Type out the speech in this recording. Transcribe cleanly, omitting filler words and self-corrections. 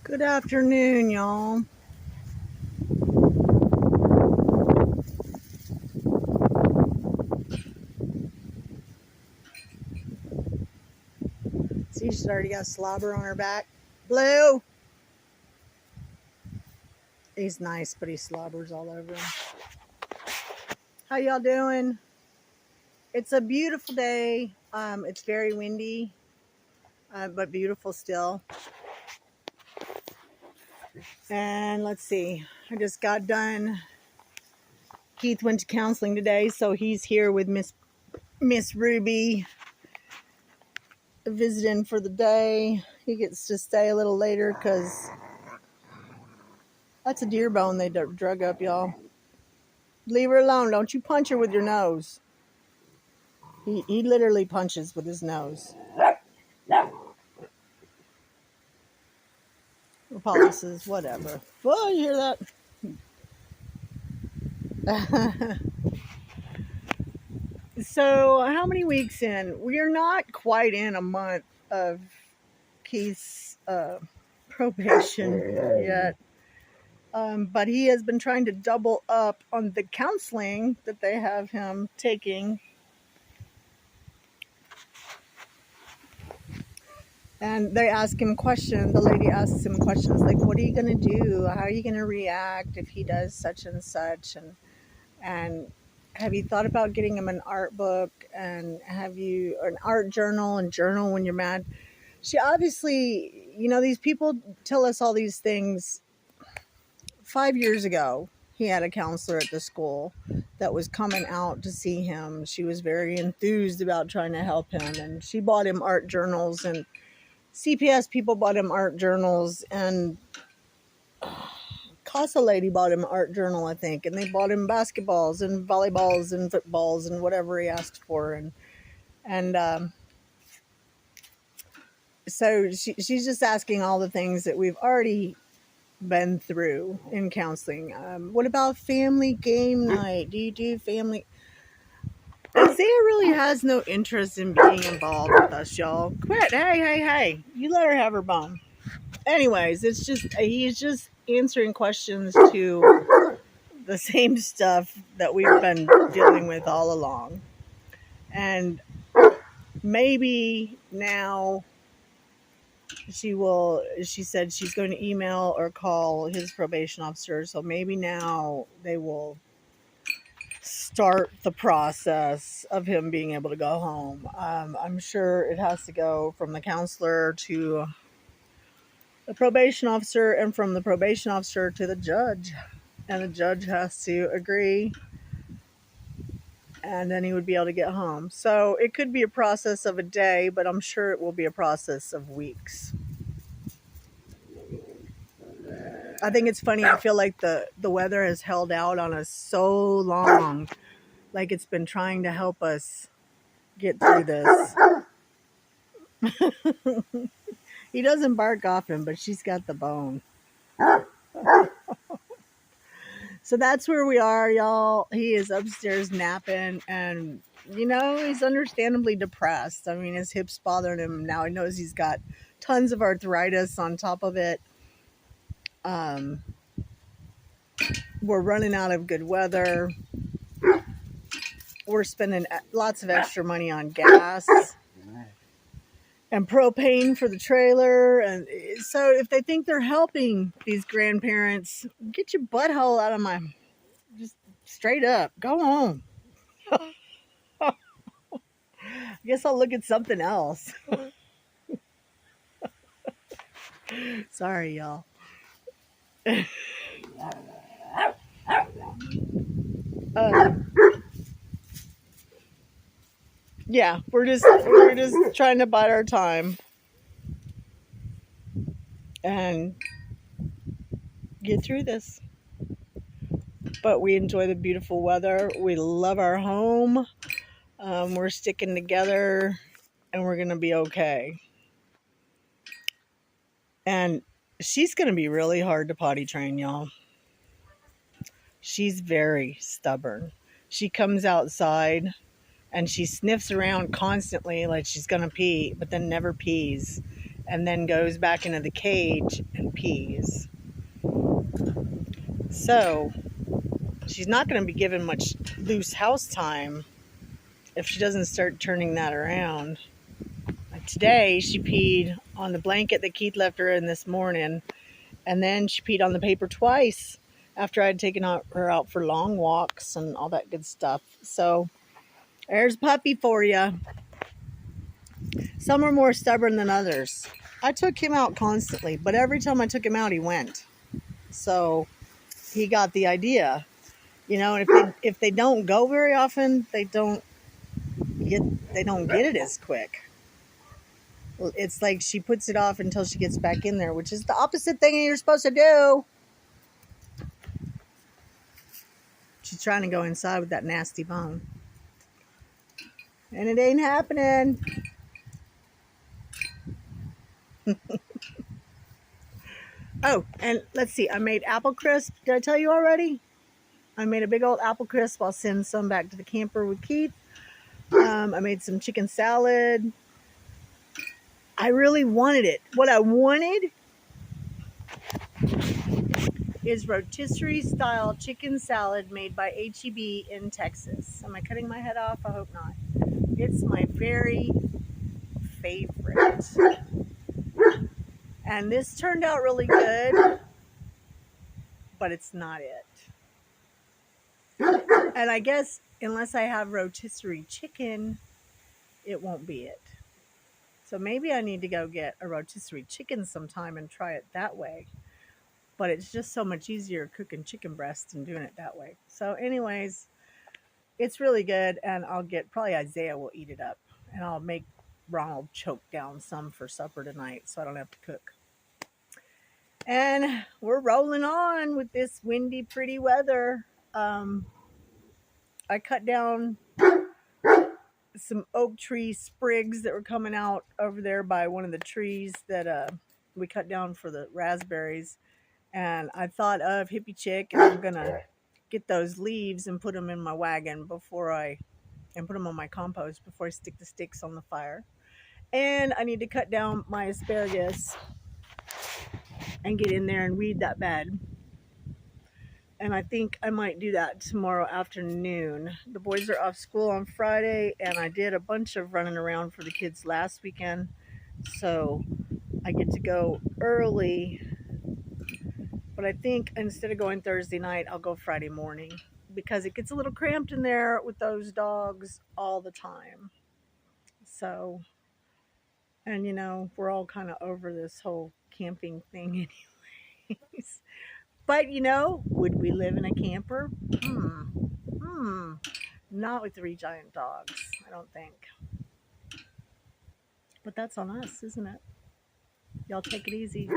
Good afternoon, y'all. See, she's already got slobber on her back. Blue! He's nice, but he slobbers all over him. How y'all doing? It's a beautiful day. It's very windy, but beautiful still. And let's see. I just got done. Keith went to counseling today, so he's here with Miss Ruby visiting for the day. He gets to stay a little later because that's a deer bone they drug up, y'all. Leave her alone. Don't you punch her with your nose. He literally punches with his nose. Polly says, whatever. Well, you hear that? So, how many weeks in? We are not quite in a month of Keith's probation yet. But he has been trying to double up on the counseling that they have him taking. And they ask him questions. The lady asks him questions like, what are you going to do? How are you going to react if he does such and such? And have you thought about getting him an art book? And have you an art journal and journal when you're mad? She obviously, these people tell us all these things. 5 years ago, he had a counselor at the school that was coming out to see him. She was very enthused about trying to help him. And she bought him art journals, and CPS people bought him art journals, and Casa lady bought him an art journal, I think, and they bought him basketballs and volleyballs and footballs and whatever he asked for, and so she's just asking all the things that we've already been through in counseling. What about family game night? Do you do family? Isaiah really has no interest in being involved with us, y'all. Quit! Hey! You let her have her bone. Anyways, he's just answering questions to the same stuff that we've been dealing with all along. And maybe now she said she's going to email or call his probation officer. So maybe now they will start the process of him being able to go home. I'm sure it has to go from the counselor to the probation officer, and from the probation officer to the judge. And the judge has to agree, and then he would be able to get home. So it could be a process of a day, but I'm sure it will be a process of weeks. I think it's funny. I feel like the weather has held out on us so long, like it's been trying to help us get through this. He doesn't bark often, but she's got the bone. So that's where we are, y'all. He is upstairs napping, and he's understandably depressed. I mean, his hips bothering him now. He knows he's got tons of arthritis on top of it. We're running out of good weather. We're spending lots of extra money on gas and propane for the trailer. And so if they think they're helping these grandparents, get your butthole out of my... Just straight up, go home. I guess I'll look at something else. Sorry, y'all. Yeah, we're just trying to bide our time and get through this. But we enjoy the beautiful weather. We love our home. We're sticking together, and we're gonna be okay. And she's gonna be really hard to potty train, y'all. She's very stubborn. She comes outside and she sniffs around constantly like she's gonna pee, but then never pees. and then goes back into the cage and pees. So she's not going to be given much loose house time if she doesn't start turning that around. Like today, she peed on the blanket that Keith left her in this morning, and then she peed on the paper twice after I'd taken her out for long walks and all that good stuff. So there's Puppy for you. Some are more stubborn than others. I took him out constantly, but every time I took him out, he went. So he got the idea, and if they don't go very often, they don't get it as quick. It's like she puts it off until she gets back in there, which is the opposite thing you're supposed to do. She's trying to go inside with that nasty bone, and it ain't happening. Oh, and let's see. I made apple crisp. Did I tell you already? I made a big old apple crisp. I'll send some back to the camper with Keith. I made some chicken salad. I really wanted it. What I wanted is rotisserie style chicken salad made by H-E-B in Texas. Am I cutting my head off? I hope not. It's my very favorite. And this turned out really good, but it's not it. And I guess unless I have rotisserie chicken, it won't be it. So maybe I need to go get a rotisserie chicken sometime and try it that way. But it's just so much easier cooking chicken breasts and doing it that way. So anyways, it's really good, and probably Isaiah will eat it up, and I'll make Ronald choke down some for supper tonight so I don't have to cook. And we're rolling on with this windy, pretty weather. I cut down some oak tree sprigs that were coming out over there by one of the trees that we cut down for the raspberries. And I thought of Hippie Chick, and I'm going to get those leaves and put them in my wagon and put them on my compost before I stick the sticks on the fire. And I need to cut down my asparagus and get in there and weed that bed. And I think I might do that tomorrow afternoon. The boys are off school on Friday, and I did a bunch of running around for the kids last weekend. So I get to go early. But I think instead of going Thursday night, I'll go Friday morning, because it gets a little cramped in there with those dogs all the time. So, and we're all kind of over this whole camping thing anyways. But would we live in a camper? Not with 3 giant dogs, I don't think. But that's on us, isn't it? Y'all take it easy.